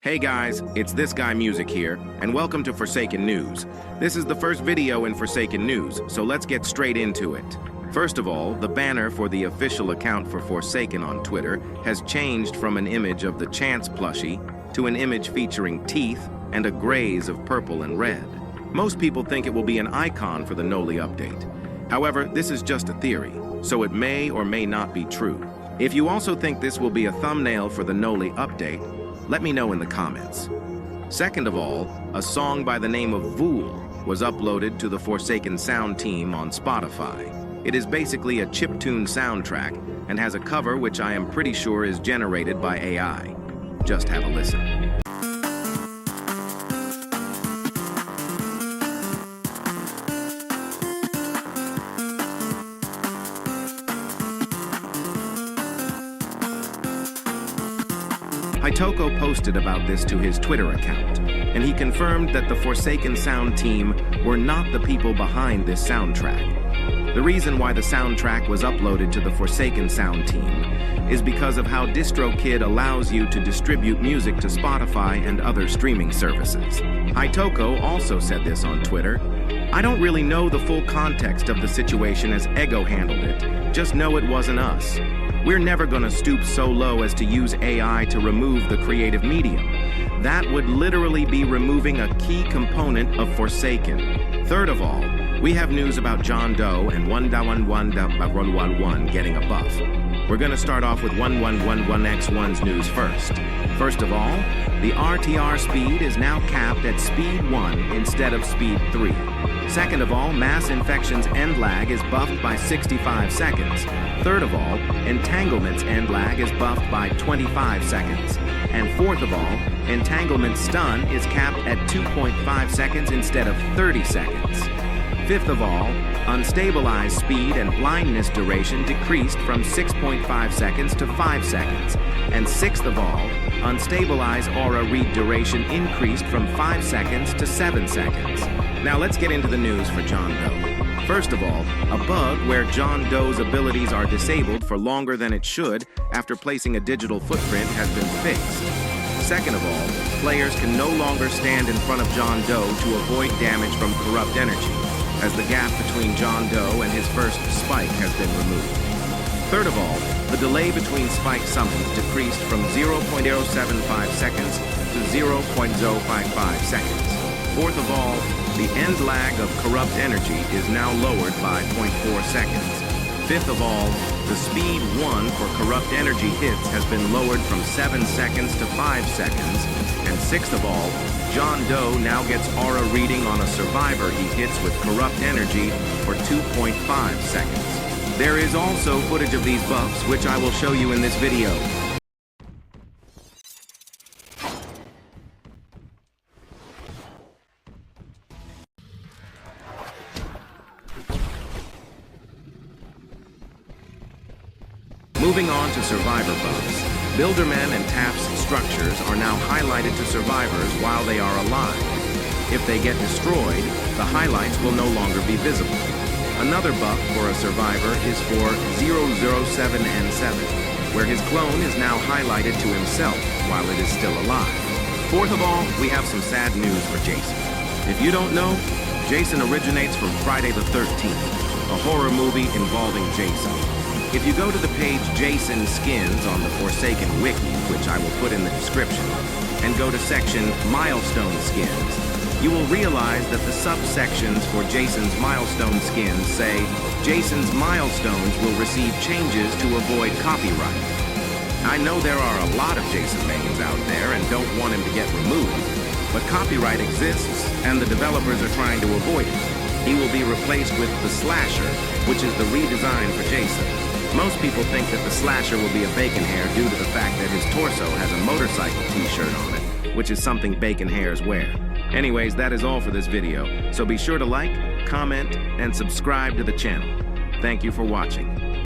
Hey guys, it's This Guy Music here, and welcome to Forsaken News. This is the first video in Forsaken News, so let's get straight into it. First of all, the banner for the official account for Forsaken on Twitter has changed from an image of the Chance plushie to an image featuring teeth and a graze of purple and red. Most people think it will be an icon for the Noli update. However, this is just a theory, so it may or may not be true. If you also think this will be a thumbnail for the Noli update, let me know in the comments. Second of all, a song by the name of Vool was uploaded to the Forsaken Sound team on Spotify. It is basically a chiptune soundtrack and has a cover which I am pretty sure is generated by AI. Just have a listen. Hitoko posted about this to his Twitter account, and he confirmed that the Forsaken Sound team were not the people behind this soundtrack. The reason why the soundtrack was uploaded to the Forsaken Sound team is because of how DistroKid allows you to distribute music to Spotify and other streaming services. Hitoko also said this on Twitter. I don't really know the full context of the situation as Ego handled it, just know it wasn't us. We're never gonna stoop so low as to use AI to remove the creative medium. That would literally be removing a key component of Forsaken. Third of all, we have news about John Doe and 1.1.111 getting a buff. We're gonna start off with 1111X1's news first. First of all, the RTR speed is now capped at speed 1 instead of speed 3. Second of all, mass infections end lag is buffed by 65 seconds. Third of all, entanglement's end lag is buffed by 25 seconds. And fourth of all, entanglement stun is capped at 2.5 seconds instead of 30 seconds. Fifth of all, unstabilized speed and blindness duration decreased from 6.5 seconds to 5 seconds. And sixth of all, unstabilized aura read duration increased from 5 seconds to 7 seconds. Now let's get into the news for John Doe. First of all, a bug where John Doe's abilities are disabled for longer than it should after placing a digital footprint has been fixed. Second of all, players can no longer stand in front of John Doe to avoid damage from corrupt energy, as the gap between John Doe and his first spike has been removed. Third of all, the delay between spike summons decreased from 0.075 seconds to 0.055 seconds. Fourth of all, the end lag of corrupt energy is now lowered by 0.4 seconds. Fifth of all, the speed 1 for corrupt energy hits has been lowered from 7 seconds to 5 seconds. And sixth of all, John Doe now gets aura reading on a survivor he hits with corrupt energy for 2.5 seconds. There is also footage of these buffs, which I will show you in this video. Moving on to survivor buffs, Builderman and Taft's structures are now highlighted to survivors while they are alive. If they get destroyed, the highlights will no longer be visible. Another buff for a survivor is for 007N7, where his clone is now highlighted to himself while it is still alive. Fourth of all, we have some sad news for Jason. If you don't know, Jason originates from Friday the 13th, a horror movie involving Jason. If you go to the page Jason Skins on the Forsaken Wiki, which I will put in the description, and go to section Milestone Skins, you will realize that the subsections for Jason's milestone skins say Jason's milestones will receive changes to avoid copyright. I know there are a lot of Jason mains out there and don't want him to get removed, but copyright exists and the developers are trying to avoid it. He will be replaced with the Slasher, which is the redesign for Jason. Most people think that the Slasher will be a Bacon Hair due to the fact that his torso has a motorcycle t-shirt on it, which is something Bacon Hairs wear. Anyways, that is all for this video, so be sure to like, comment, and subscribe to the channel. Thank you for watching.